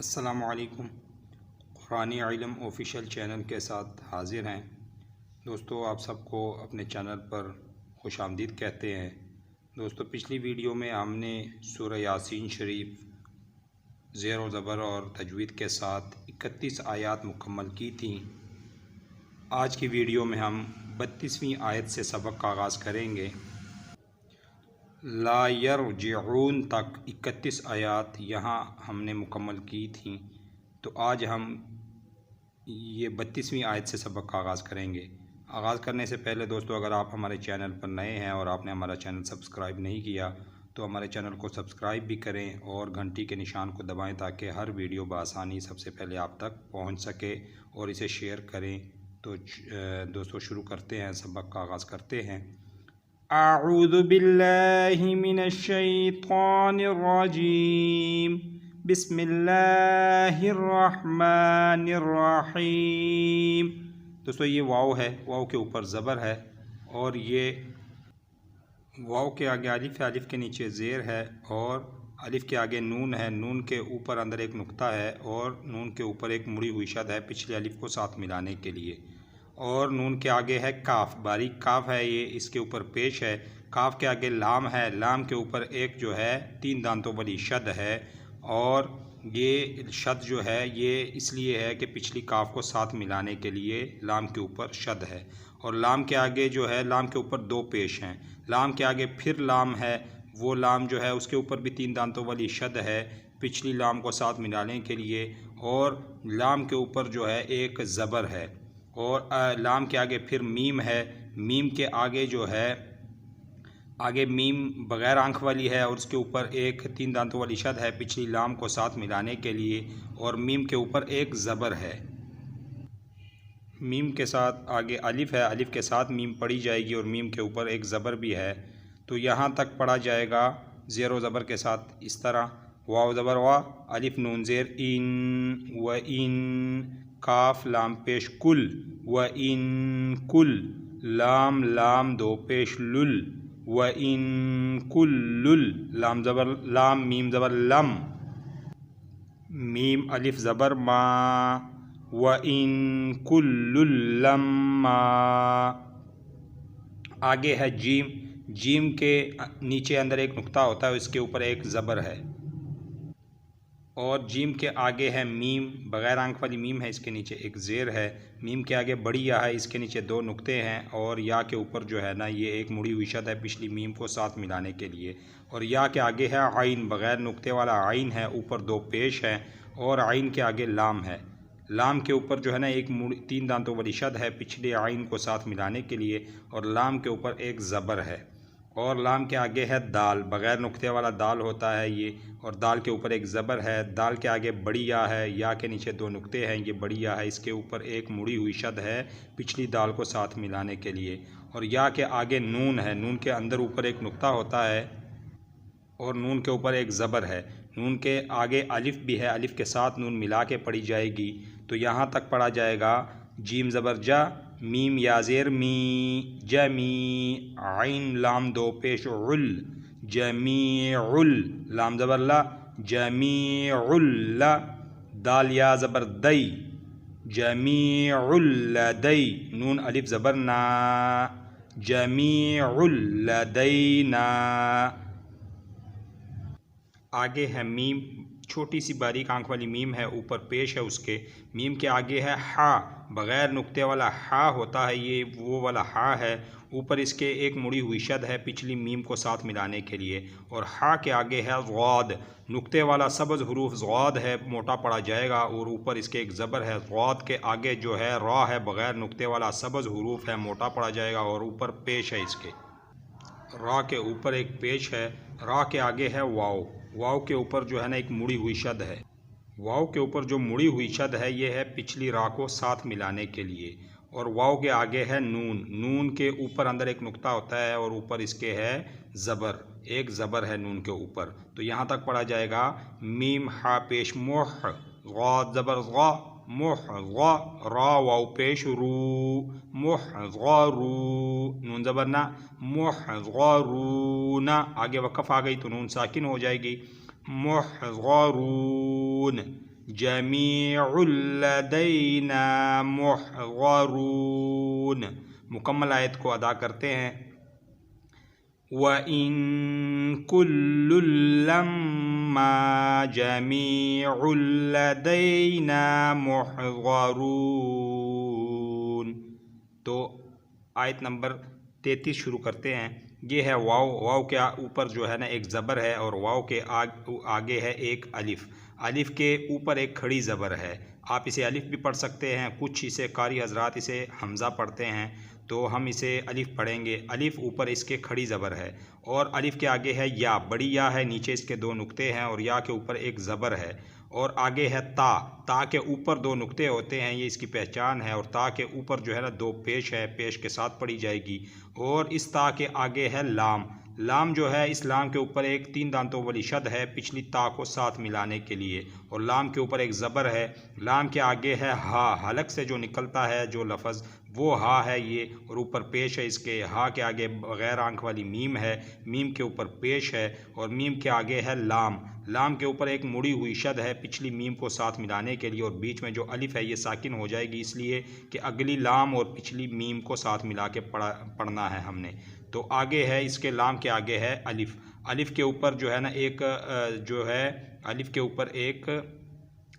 अस्सलामुअलैकुम। कुरानी इल्म official channel के साथ हाज़िर हैं। दोस्तों, आप सबको अपने चैनल पर खुशामदीद कहते हैं। दोस्तों, पिछली वीडियो में हमने सूरह यासीन शरीफ ज़ेर ज़बर और तजवीद के साथ 31 आयत मुकम्मल की थी। आज की वीडियो में हम 32वीं आयत से सबक का आगाज़ करेंगे। ला यरजिऊन तक 31 आयत यहाँ हमने मुकम्मल की थी। तो आज हम ये 32वीं आयत से सबक का आगाज़ करेंगे। आगाज़ करने से पहले दोस्तों, अगर आप हमारे चैनल पर नए हैं और आपने हमारा चैनल सब्सक्राइब नहीं किया तो हमारे चैनल को सब्सक्राइब भी करें और घंटी के निशान को दबाएं ताकि हर वीडियो बआसानी सबसे पहले आप तक पहुंच सके और इसे शेयर करें। तो दोस्तों, शुरू करते हैं, सबक का आगाज़ करते हैं। अऊज़ु बिल्लाहि मिनश शैतानिर रजीम, बिस्मिल्लाहिर रहमानिर रहीम। दोस्तों, ये वाव है, वाव के ऊपर ज़बर है और ये वाव के आगे अलिफ है, अलिफ के नीचे ज़ेर है और अलिफ के आगे नून है, नून के ऊपर अंदर एक नुक्ता है और नून के ऊपर एक मुड़ी हुई शद है पिछले अलिफ को साथ मिलाने के लिए। और नून के आगे है काफ, बारीक काफ है, ये इसके ऊपर पेश है। काफ के आगे लाम है, लाम के ऊपर एक जो है 3 दांतों वाली शद है और ये शद जो है ये इसलिए है कि पिछली काफ को साथ मिलाने के लिए लाम के ऊपर शद है। और लाम के आगे जो है, लाम के ऊपर 2 पेश हैं। लाम के आगे फिर लाम है, वो लाम जो है उसके ऊपर भी 3 दांतों वाली शद है पिछली लाम को साथ मिलाने के लिए। और लाम के ऊपर जो है एक ज़बर है और लाम के आगे फिर मीम है। मीम के आगे जो है, आगे मीम बग़ैर आंख वाली है और उसके ऊपर एक 3 दांतों वाली शद है पिछली लाम को साथ मिलाने के लिए। और मीम के ऊपर एक ज़बर है। मीम के साथ आगे अलिफ है, अलिफ के साथ मीम पढ़ी जाएगी और मीम के ऊपर एक ज़बर भी है। तो यहाँ तक पढ़ा जाएगा ज़ेर ज़बर के साथ इस तरह, वाव ज़बर वा, अलिफ नून ज़ेर इन, व इन, काफ लाम पेश कुल, व इन कुल, लाम लाम 2 पेश लुल, व इन कुल्लुल, लाम ज़बर लाम, मीम ज़बर लम, मीम अलिफ ज़बर मा, व इन कुल्लुल लम्मा। आगे है जीम, जीम के नीचे अंदर एक नुक्ता होता है, इसके ऊपर एक ज़बर है। और जीम के आगे है मीम, बग़ैर आंख वाली मीम है, इसके नीचे एक ज़ेर है। मीम के आगे बड़ी या है, इसके नीचे 2 नुक्ते हैं और या के ऊपर जो है ना ये एक मुड़ी हुई शद है पिछली मीम को साथ मिलाने के लिए। और या के आगे है आइन, बग़ैर नुक्ते वाला आइन है, ऊपर 2 पेश हैं और आइन के आगे लाम है। लाम के ऊपर जो है ना एक 3 दांतों वाली शद है पिछले आइन को साथ मिलाने के लिए और लाम के ऊपर एक ज़बर है। और लाम के आगे है दाल, बग़ैर नुक्ते वाला दाल होता है ये, और दाल के ऊपर एक ज़बर है। दाल के आगे बड़ी या है, या के नीचे 2 नुक्ते हैं, ये बड़ी या है, इसके ऊपर एक मुड़ी हुई शद है पिछली दाल को साथ मिलाने के लिए। और या के आगे नून है, नून के अंदर ऊपर एक नुक्ता होता है और नून के ऊपर एक ज़बर है। नून के आगे अलिफ भी है, अलिफ के साथ नून मिला के पढ़ी जाएगी। तो यहाँ तक पढ़ा जाएगा जीम ज़बर जा, मीम या ज़ेर मी, जमी, आइन लाम 2 पेश उल, जमीउल, लाम ज़बर ला, जमीउल ला, दाल या ज़बर दई, जमीउल लदई, नून अलिफ ज़बर ना, जमीउल लदैना। आगे है मीम, छोटी सी बारीक आंख वाली मीम है, ऊपर पेश है उसके। मीम के आगे है हा, बग़ैर नुक्ते वाला हा होता है, ये वो वाला हा है, ऊपर इसके एक मुड़ी हुई शद है पिछली मीम को साथ मिलाने के लिए। और हा के आगे है ज़ाद, नुक्ते वाला सब्ज़ हुरूफ ज़ाद है, मोटा पड़ा जाएगा और ऊपर इसके एक ज़बर है। ज़ाद के आगे जो है रा है, बग़ैर नुक्ते वाला सब्ज़ हुरूफ है, मोटा पड़ा जाएगा और ऊपर पेश है इसके। रा के ऊपर एक पेश है। रा के आगे है वाव, वाव के ऊपर जो है ना एक मुड़ी हुई शद है। वाव के ऊपर जो मुड़ी हुई शद है ये है पिछली रा को साथ मिलाने के लिए। और वाव के आगे है नून, नून के ऊपर अंदर एक नुक्ता होता है और ऊपर इसके है ज़बर, एक ज़बर है नून के ऊपर। तो यहाँ तक पढ़ा जाएगा मीम हा पेश मोह, ग़ा ज़बर ग़ा, मोह ग़ा, रा वाव पेश रू, मोह ग़ारू, नून ज़बर ना, मोह ग़ारूना। आगे वक़फ़ आ गई तो नून साकिन हो जाएगी, मोह ग़ारून। जमीउल लदैना मुहज़रून। मुकम्मल आयत को अदा करते हैं। व इन कुल्लुल लम्मा जमीउल लदैना मुहज़रून। तो आयत नंबर 33 शुरू करते हैं। ये है वाव। वाव के ऊपर जो है ना एक ज़बर है और वाव के आगे है एक अलिफ। अलिफ के ऊपर एक खड़ी ज़बर है। आप इसे अलिफ भी पढ़ सकते हैं, कुछ इसे कारी हजरात इसे हमज़ा पढ़ते हैं, तो हम इसे अलिफ पढ़ेंगे। अलिफ ऊपर इसके खड़ी ज़बर है और अलिफ के आगे है या, बड़ी या है, नीचे इसके दो नुक्ते हैं और या के ऊपर एक ज़बर है और आगे है ता। ता के ऊपर दो नुक्ते होते हैं, ये इसकी पहचान है। और ता के ऊपर जो है ना दो पेश है, पेश के साथ पढ़ी जाएगी। और इस ता के आगे है लाम। लाम जो है, इस लाम के ऊपर एक 3 दांतों वाली शद है पिछली ता को साथ मिलाने के लिए और लाम के ऊपर एक ज़बर है। लाम के आगे है हा। हलक से जो निकलता है जो लफ्ज़ वो हा है ये, और ऊपर पेश है इसके। हा के आगे बग़ैर आंख वाली मीम है, मीम के ऊपर पेश है और मीम के आगे है लाम। लाम के ऊपर एक मुड़ी हुई शद है पिछली मीम को साथ मिलाने के लिए और बीच में जो अलिफ है ये साकिन हो जाएगी, इसलिए कि अगली लाम और पिछली मीम को साथ मिला के पढ़ना है हमने। तो आगे है इसके लाम के आगे है अलिफ। अलिफ के ऊपर जो है ना एक जो है अलिफ के ऊपर एक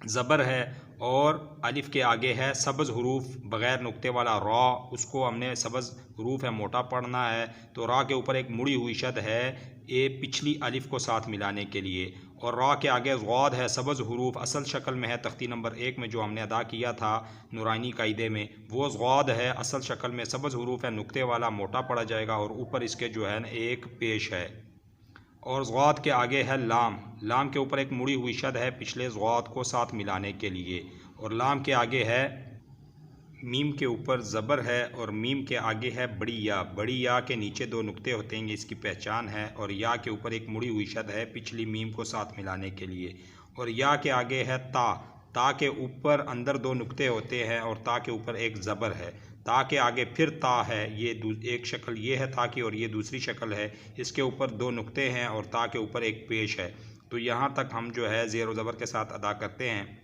ज़बर है और अलिफ के आगे है सब्ज़ हरूफ बग़ैर नुक्ते वाला रॉ, उसको हमने सब्ज़ हरूफ है मोटा पढ़ना है। तो रा के ऊपर एक मुड़ी हुई शद है ये पिछली अलिफ को साथ मिलाने के लिए और रा के आगे ग़ौद है। सब्ज़ हरूफ असल शक्ल में है तख्ती नंबर 1 में जो हमने अदा किया था नूरानी कायदे में, वो ग़ौद है असल शक्ल में। सब्ज़ हरूफ है, नुक्ते वाला मोटा पड़ा जाएगा और ऊपर इसके जो है ना एक पेश है। और ज़ौद के आगे है लाम। लाम के ऊपर एक मुड़ी हुई शद है पिछले ज़ौद को साथ मिलाने के लिए और लाम के आगे है मीम के ऊपर ज़बर है और मीम के आगे है बड़ी या। बड़ी या के नीचे दो नुक्ते होते हैं, इसकी पहचान है। और या के ऊपर एक मुड़ी हुई शद है पिछली मीम को साथ मिलाने के लिए और या के आगे है ता। ता के ऊपर अंदर दो नुक्ते होते हैं और ता के ऊपर एक ज़बर है। ता के आगे फिर ता है, ये एक शक्ल ये है ता की और ये दूसरी शक्ल है, इसके ऊपर दो नुक्ते हैं और ता के ऊपर एक पेश है। तो यहाँ तक हम जो है ज़ेर व ज़बर के साथ अदा करते हैं।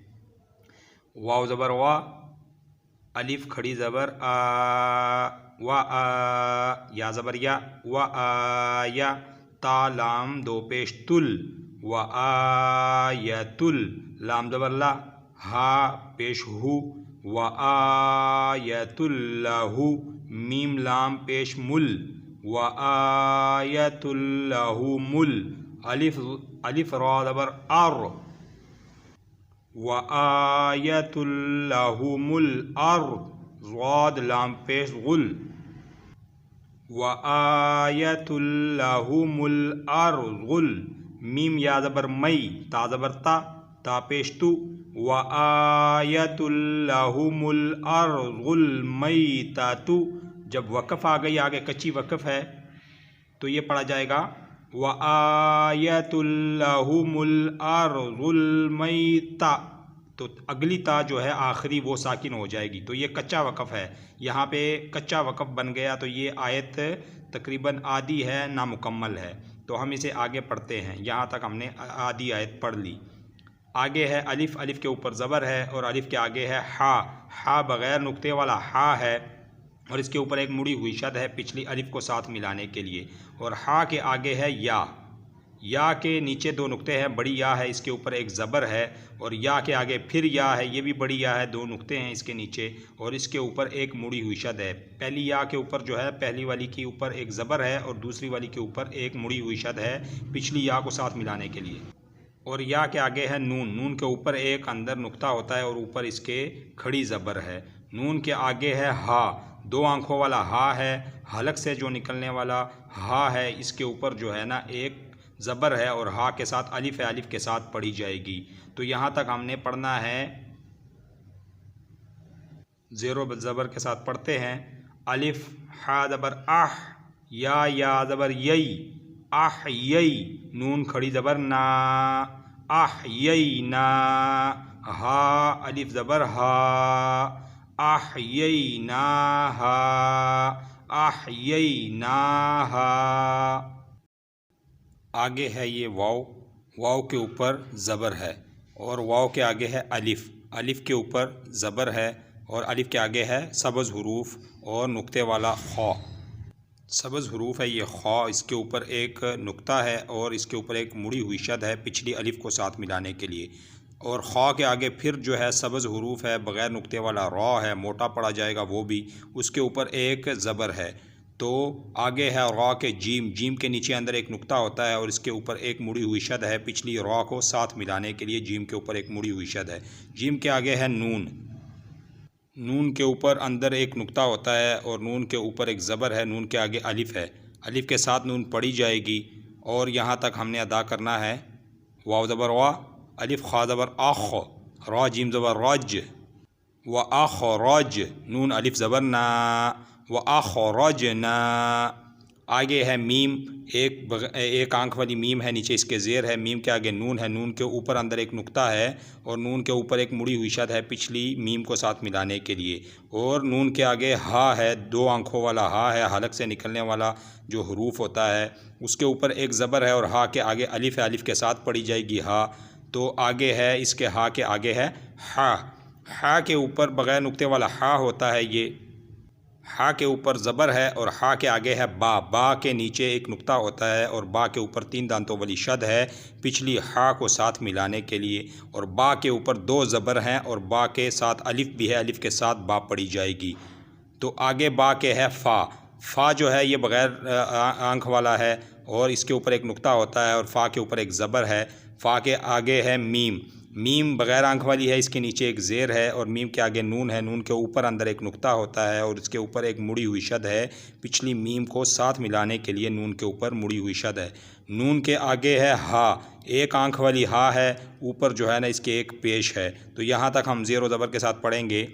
वाव ज़बर वा, अलिफ खड़ी ज़बर आ, वा आ, या ज़बर या, वा आ या, ता लाम दो पेश तुल, वा आ या तुल, लाम ज़बर ला, हा पेश हु, व आयतुल्लहु, मीम लाम पेश मुल, व आयतुल्लहु मुल, अलिफ रा ज़बर अर, व आयतुल्लहु मुल अर, ज़ाद लाम पेश गुल, व आयतुल्लहु मुल अर गुल, मीम या ज़बर मई, ता ज़बर ता पेश तु, व आयतुल्लहुमुल अर्ज़ुल मैततु। जब वक़फ़ आ गई, आगे कच्ची वक़फ़ है, तो ये पढ़ा जाएगा व आयतुल्लहुमुल अर्ज़ुल मैता। तो अगली ता जो है आखिरी वो साकिन हो जाएगी, तो ये कच्चा वक़फ़ है। यहाँ पे कच्चा वक़फ़ बन गया, तो ये आयत तकरीबन आधी है, नामुकम्मल है। तो हम इसे आगे पढ़ते हैं। यहाँ तक हमने आधी आयत पढ़ ली। आगे है अलिफ। अलिफ के ऊपर ज़बर है और अलिफ के आगे है हा। हा बग़ैर नुक्ते वाला हा है और इसके ऊपर एक मुड़ी हुई शद है पिछली अलिफ को साथ मिलाने के लिए और हा के आगे है या। या के नीचे दो नुक्ते हैं, बड़ी या है, इसके ऊपर एक ज़बर है और या के आगे फिर या है, ये भी बड़ी या है, दो नुक्ते हैं इसके नीचे और इसके ऊपर एक मुड़ी हुई शद है। पहली या के ऊपर जो है, पहली वाली के ऊपर एक ज़बर है और दूसरी वाली के ऊपर एक मुड़ी हुई शद है पिछली या को साथ मिलाने के लिए। और या के आगे है नून। नून के ऊपर एक अंदर नुक्ता होता है और ऊपर इसके खड़ी ज़बर है। नून के आगे है हा। दो आंखों वाला हा है, हलक से जो निकलने वाला हा है, इसके ऊपर जो है ना एक ज़बर है और हा के साथ अलिफ है, अलिफ के साथ पढ़ी जाएगी। तो यहाँ तक हमने पढ़ना है। ज़ेरो ज़बर के साथ पढ़ते हैं। अलिफ हा ज़बर आह, या ज़बर यई, आह यई, नून खड़ी ज़बर ना, आह यई ना, हा अलिफ ज़बर हा, आह यई ना हा, आह यई ना हा। आगे है ये वाव। वाव के ऊपर ज़बर है और वाव के आगे है अलिफ, अलिफ के ऊपर ज़बर है और अलिफ के आगे है सब्ज़ हुरूफ और नुक्ते वाला खौ। सब्ज़ हुरूफ है ये खौ, इसके ऊपर एक नुक्ता है और इसके ऊपर एक मुड़ी हुई शद है पिछली अलिफ को साथ मिलाने के लिए। और खौ के आगे फिर जो है सब्ज़ हुरूफ है, बग़ैर नुक्ते वाला रॉ है, मोटा पड़ा जाएगा वो भी, उसके ऊपर एक ज़बर है। तो आगे है रॉ के जीम, जीम के नीचे अंदर एक नुक्ता होता है और इसके ऊपर एक मुड़ी हुई शद है पिछली रॉ को साथ मिलाने के लिए, जीम के ऊपर एक मुड़ी हुई शद है। जीम के आगे है नून, नून के ऊपर अंदर एक नुक्ता होता है और नून के ऊपर एक ज़बर है, नून के आगे अलिफ है, अलिफ के साथ नून पढ़ी जाएगी और यहाँ तक हमने अदा करना है। वाव ज़बर वा, अलिफ खा ज़बर आख, रॉ जीम ज़बर रज, व आख रज, नून अलिफ ज़बर ना, व आख रज ना। आगे है मीम, एक आंख वाली मीम है, नीचे इसके ज़ेर है, मीम के आगे नून है, नून के ऊपर अंदर एक नुक्ता है और नून के ऊपर एक मुड़ी हुई शद है पिछली मीम को साथ मिलाने के लिए। और नून के आगे हा है, दो आंखों वाला हा है, हलक से निकलने वाला जो हरूफ होता है, उसके ऊपर एक ज़बर है और हा के आगे अलिफ है, अलिफ के साथ पढ़ी जाएगी हा। तो आगे है, इसके हा के आगे है हा, हा के ऊपर बग़ैर नुक्ते वाला हा होता है, ये हा के ऊपर ज़बर है और हा के आगे है बा, बा के नीचे एक नुक्ता होता है और बा के ऊपर 3 दांतों वाली शद है पिछली हा को साथ मिलाने के लिए। और बा के ऊपर 2 ज़बर हैं और बा के साथ अलिफ भी है, अलिफ के साथ बा पढ़ी जाएगी। तो आगे बा के है फ़ा, फ़ा जो है ये बग़ैर आंख वाला है और इसके ऊपर एक नुक्ता होता है और फ़ा के ऊपर एक ज़बर है। फ़ा के आगे है मीम, मीम बग़ैर आंख वाली है, इसके नीचे एक ज़ेर है और मीम के आगे नून है, नून के ऊपर अंदर एक नुक्ता होता है और इसके ऊपर एक मुड़ी हुई शद है पिछली मीम को साथ मिलाने के लिए, नून के ऊपर मुड़ी हुई शद है। नून के आगे है हा, एक आंख वाली हा है, ऊपर जो है ना इसके एक पेश है। तो यहाँ तक हम ज़ेर व ज़बर के साथ पढ़ेंगे।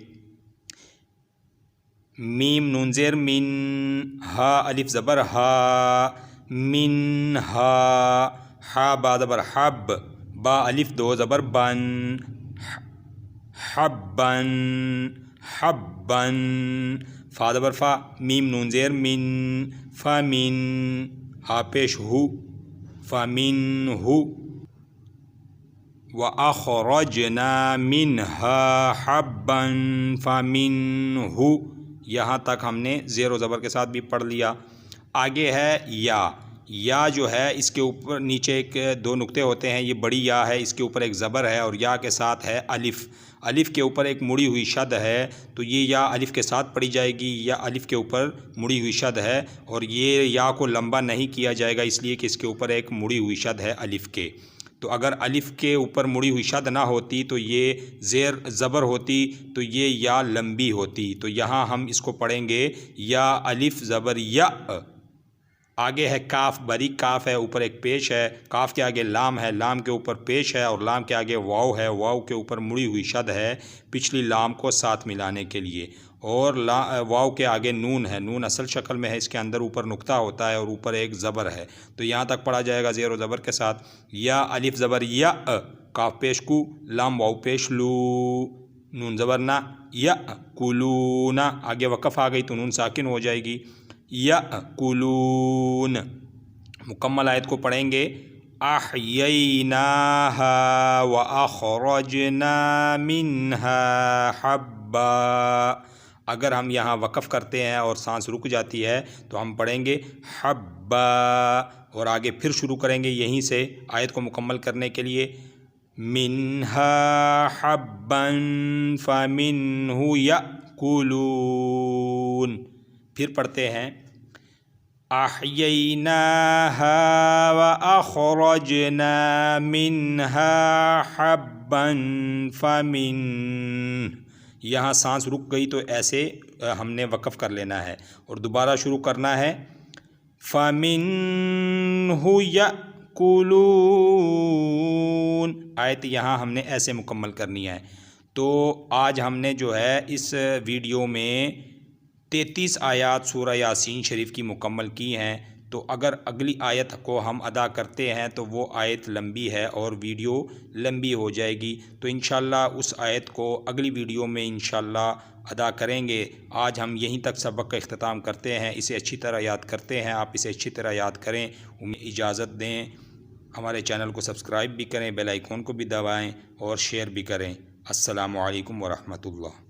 मीम नून ज़ेर मिन, हा अलिफ ज़बर हा, मिन हा बा ज़बर हब, बा अलिफ 2 ज़बर बन, हब्बन हब्बन। फ़ा ज़बर फ़ा, मीम नून ज़ेर मिन, फ़मिन, हा पेश हु, फ़मिनहु। व अख़रजना मिन्हा हब्बन फ़मिनहु। यहाँ तक हमने ज़ेर व ज़बर के साथ भी पढ़ लिया। आगे है या जो है इसके ऊपर नीचे एक 2 नुक्ते होते हैं, ये बड़ी या है, इसके ऊपर एक ज़बर है और या के साथ है अलिफ़, अलिफ़ के ऊपर एक मुड़ी हुई शद है। तो ये या अलिफ़ के साथ पढ़ी जाएगी, या अलिफ़ के ऊपर मुड़ी हुई शद है और ये या को लंबा नहीं किया जाएगा इसलिए कि इसके ऊपर एक मुड़ी हुई शद है अलिफ़ के। तो अगर अलिफ़ के ऊपर मुड़ी हुई शद ना होती तो ये ज़ेर ज़बर होती, तो ये या लंबी होती। तो यहाँ हम इसको पढ़ेंगे या अलिफ़ ज़बर या। आगे है काफ, बारीक काफ है, ऊपर एक पेश है, काफ के आगे लाम है, लाम के ऊपर पेश है और लाम के आगे वाव है, वाव के ऊपर मुड़ी हुई शद है पिछली लाम को साथ मिलाने के लिए। और वाव के आगे नून है, नून असल शक्ल में है, इसके अंदर ऊपर नुक्ता होता है और ऊपर एक ज़बर है। तो यहाँ तक पढ़ा जाएगा ज़ेर व ज़बर के साथ। या अलिफ ज़बर या, काफ पेश कु, लाम वाव पेश लू, नून ज़बर ना, या कुलूना। आगे वक़फ़ आ गई तो नून साकिन हो जाएगी, यअकुलून। मुकम्मल आयत को पढ़ेंगे। अहयैनाहा व अखरजना मिन्हा हब्बा। अगर हम यहाँ वक़फ़ करते हैं और सांस रुक जाती है तो हम पढ़ेंगे हब्बा और आगे फिर शुरू करेंगे यहीं से आयत को मुकम्मल करने के लिए। मिन्हा हब्बन फ़मिन्हु यअकुलून। फिर पढ़ते हैं अहयैनाहा व अखरजना मिन्हा हब्बन फ़मिन। यहाँ सांस रुक गई तो ऐसे हमने वक़फ़ कर लेना है और दोबारा शुरू करना है। फ़मिन्हु यअकुलून। आयत यहाँ हमने ऐसे मुकम्मल करनी है। तो आज हमने जो है इस वीडियो में 33 आयात सूरह यासीन शरीफ की मुकम्मल की हैं। तो अगर अगली आयत को हम अदा करते हैं तो वो आयत लंबी है और वीडियो लंबी हो जाएगी। तो इंशाल्लाह उस आयत को अगली वीडियो में इंशाल्लाह अदा करेंगे। आज हम यहीं तक सबक का इख्तिताम करते हैं। इसे अच्छी तरह याद करते हैं, आप इसे अच्छी तरह याद करें। उन्हें इजाज़त दें। हमारे चैनल को सब्सक्राइब भी करें, बेल आइकॉन को भी दबाएं और शेयर भी करें। अस्सलामु अलैकुम व रहमतुल्लाह।